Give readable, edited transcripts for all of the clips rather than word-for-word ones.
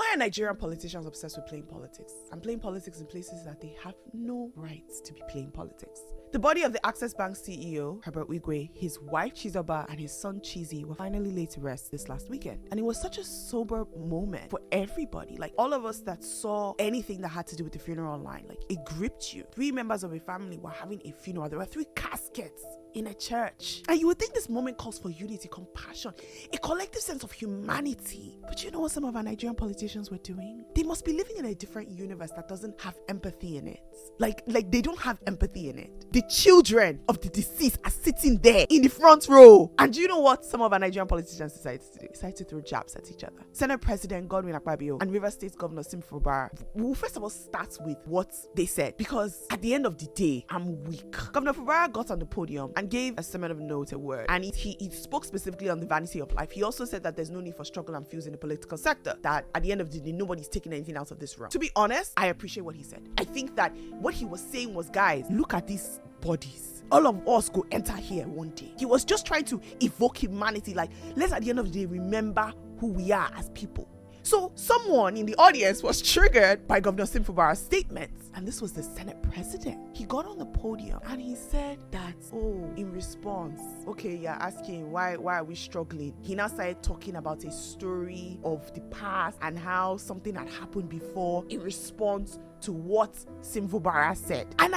Why are Nigerian politicians obsessed with playing politics and playing politics in places that they have no rights to be playing politics? The body of the Access Bank CEO, Herbert Wigwe, his wife Chizoba, and his son Chizi were finally laid to rest this last weekend. And it was such a sober moment for everybody. Like all of us that saw anything that had to do with the funeral online, like it gripped you. 3 members of a family were having a funeral. There were 3 caskets in a church. And you would think this moment calls for unity, compassion, a collective sense of humanity. But you know what some of our Nigerian politicians were doing? They must be living in a different universe that doesn't have empathy in it. Like they don't have empathy in it. The children of the deceased are sitting there in the front row. And do you know what some of our Nigerian politicians decided to do? Decided to throw jabs at each other. Senate President Godwin Akpabio and Rivers State Governor Sim Fubara will first of all start with what they said, because at the end of the day, I'm weak. Governor Fubara got on the podium and gave a sermon of note, a word, and he spoke specifically on the vanity of life. He also said that there's no need for struggle and feuds in the political sector, that at the end of the day, nobody's taking anything out of this room. To be honest, I appreciate what he said. I think that what he was saying was, guys, look at these bodies. All of us go enter here one day. He was just trying to evoke humanity, like, let's at the end of the day remember who we are as people. So someone in the audience was triggered by Governor Sim Fubara's statements, and this was the Senate President. He got on the podium and he said that, in response, okay, you're asking why are we struggling? He now started talking about a story of the past and how something had happened before in response to what Sim Fubara said. And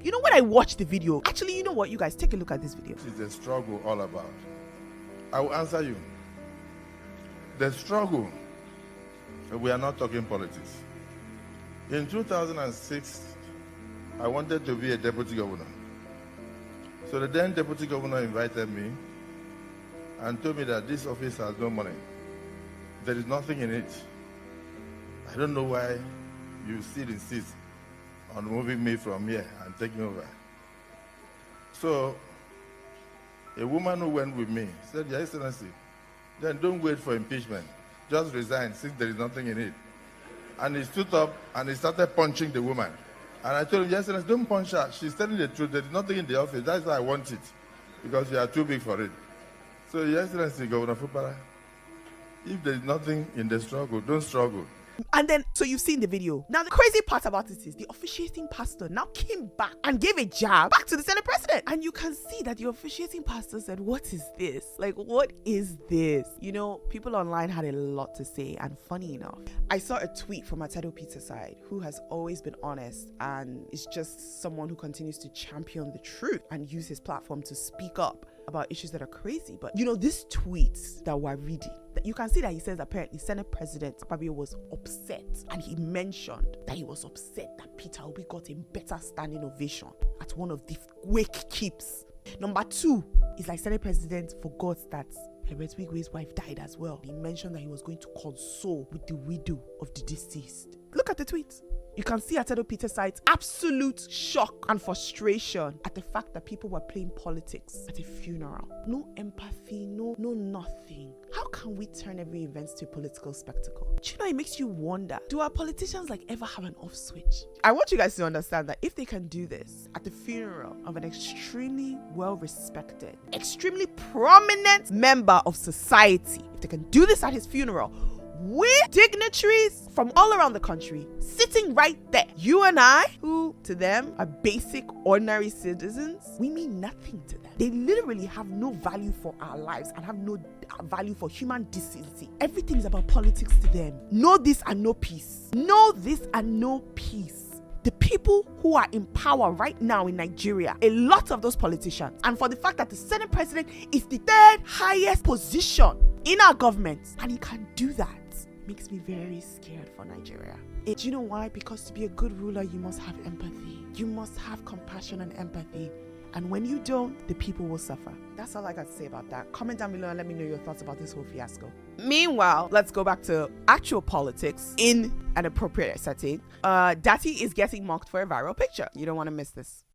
you know, when I watched the video, actually, you know what, you guys, take a look at this video. What is the struggle all about? I will answer you. The struggle, we are not talking politics. In 2006, I wanted to be a deputy governor. So the then deputy governor invited me and told me that this office has no money. There is nothing in it. I don't know why you still insist on moving me from here and taking over. So a woman who went with me said, Your Excellency, then don't wait for impeachment. Just resign since there is nothing in it. And he stood up and he started punching the woman. And I told him, Your Excellency, don't punch her. She's telling the truth. There is nothing in the office. That's why I want it. Because you are too big for it. So, Your Excellency, Governor Fubara, if there is nothing in the struggle, don't struggle. And then, so you've seen the video. Now, the crazy part about it is the officiating pastor now came back and gave a jab back to the Senate President. And you can see that the officiating pastor said, what is this? Like, what is this? You know, people online had a lot to say. And funny enough, I saw a tweet from Atedo Peter side, who has always been honest and is just someone who continues to champion the truth and use his platform to speak up about issues that are crazy. But you know, this tweet that we're reading, you can see that he says apparently Senate President Akpabio was upset, and he mentioned that he was upset that Peter Obi got a better standing ovation at one of the wake keeps. Number 2 is like Senate President forgot that Herbert Wigwe's wife died as well. He mentioned that he was going to console with the widow of the deceased. Look at the tweet. You can see Atedo Peter side's absolute shock and frustration at the fact that people were playing politics at a funeral. No empathy, no nothing. How can we turn every event to a political spectacle? Do you know, it makes you wonder, do our politicians ever have an off switch? I want you guys to understand that if they can do this at the funeral of an extremely well-respected, extremely prominent member of society, if they can do this at his funeral, with dignitaries from all around the country sitting right there, you and I, who to them are basic, ordinary citizens, we mean nothing to them. They literally have no value for our lives and have no value for human decency. Everything is about politics to them. Know this and no peace. Know this and no peace. The people who are in power right now in Nigeria, a lot of those politicians, and for the fact that the Senate President is the 3rd highest position in our government, and he can do that, makes me very scared for Nigeria. Do you know why? Because to be a good ruler, you must have empathy. You must have compassion and empathy. And when you don't, the people will suffer. That's all I got to say about that. Comment down below and let me know your thoughts about this whole fiasco. Meanwhile, let's go back to actual politics in an appropriate setting. Dati is getting mocked for a viral picture. You don't want to miss this.